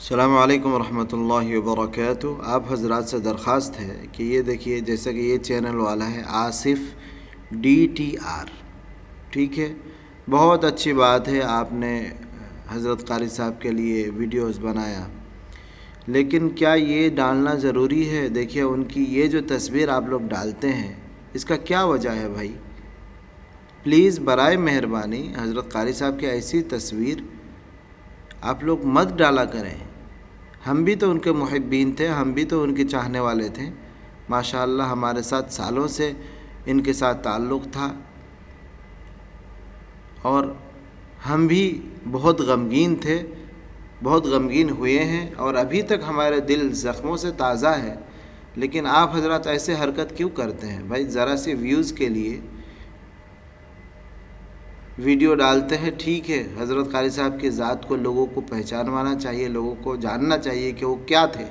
السلام علیکم ورحمۃ اللہ وبرکاتہ۔ آپ حضرات سے درخواست ہے کہ یہ دیکھیے، جیسا کہ یہ چینل والا ہے آصف DTR، ٹھیک ہے، بہت اچھی بات ہے، آپ نے حضرت قاری صاحب کے لیے ویڈیوز بنایا، لیکن کیا یہ ڈالنا ضروری ہے؟ دیکھیے ان کی یہ جو تصویر آپ لوگ ڈالتے ہیں، اس کا کیا وجہ ہے بھائی؟ پلیز برائے مہربانی حضرت قاری صاحب کی ایسی تصویر آپ لوگ مت ڈالا کریں۔ ہم بھی تو ان کے محبین تھے، ہم بھی تو ان کے چاہنے والے تھے، ماشاءاللہ ہمارے ساتھ سالوں سے ان کے ساتھ تعلق تھا، اور ہم بھی بہت غمگین تھے، بہت غمگین ہوئے ہیں، اور ابھی تک ہمارے دل زخموں سے تازہ ہے۔ لیکن آپ حضرات ایسے حرکت کیوں کرتے ہیں بھائی؟ ذرا سی ویوز کے لیے ویڈیو ڈالتے ہیں، ٹھیک ہے، حضرت قاری صاحب کی ذات کو لوگوں کو پہچانوانا چاہیے، لوگوں کو جاننا چاہیے کہ وہ کیا تھے،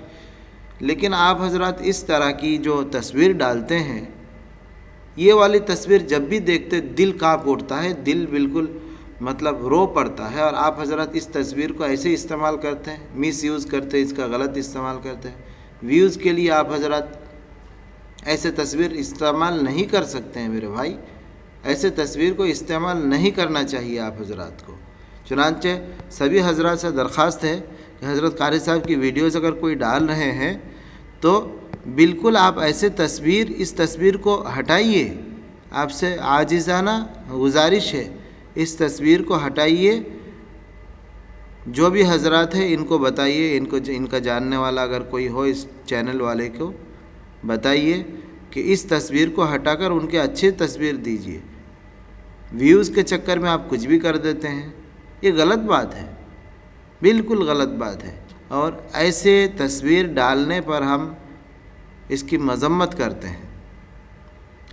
لیکن آپ حضرات اس طرح کی جو تصویر ڈالتے ہیں، یہ والی تصویر جب بھی دیکھتے دل کانپ اٹھتا ہے، دل بالکل رو پڑتا ہے، اور آپ حضرات اس تصویر کو ایسے استعمال کرتے ہیں، مس یوز کرتے ہیں، اس کا غلط استعمال کرتے ہیں۔ ویوز کے لیے آپ حضرات ایسے تصویر استعمال نہیں کر سکتے ہیں میرے بھائی، ایسے تصویر کو استعمال نہیں کرنا چاہیے آپ حضرات کو۔ چنانچہ سبھی حضرات سے درخواست ہے کہ حضرت قاری صاحب کی ویڈیوز اگر کوئی ڈال رہے ہیں تو بالکل آپ ایسے اس تصویر کو ہٹائیے، آپ سے عاجزانہ گزارش ہے، اس تصویر کو ہٹائیے۔ جو بھی حضرات ہیں ان کو بتائیے، ان کا جاننے والا اگر کوئی ہو اس چینل والے کو بتائیے کہ اس تصویر کو ہٹا کر ان کے اچھی تصویر دیجیے۔ ویوز کے چکر میں آپ کچھ بھی کر دیتے ہیں، یہ غلط بات ہے، بالکل غلط بات ہے، اور ایسے تصویر ڈالنے پر ہم اس کی مذمت کرتے ہیں۔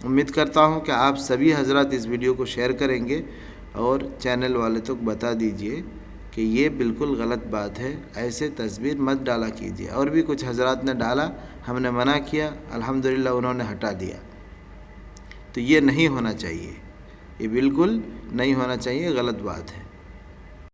امید کرتا ہوں کہ آپ سبھی حضرات اس ویڈیو کو شیئر کریں گے اور چینل والے تک بتا دیجئے کہ یہ بالکل غلط بات ہے، ایسے تصویر مت ڈالا کیجیے۔ اور بھی کچھ حضرات نے ڈالا، ہم نے منع کیا، الحمدللہ انہوں نے ہٹا دیا، تو یہ نہیں ہونا چاہیے، یہ بالکل نہیں ہونا چاہیے، غلط بات ہے۔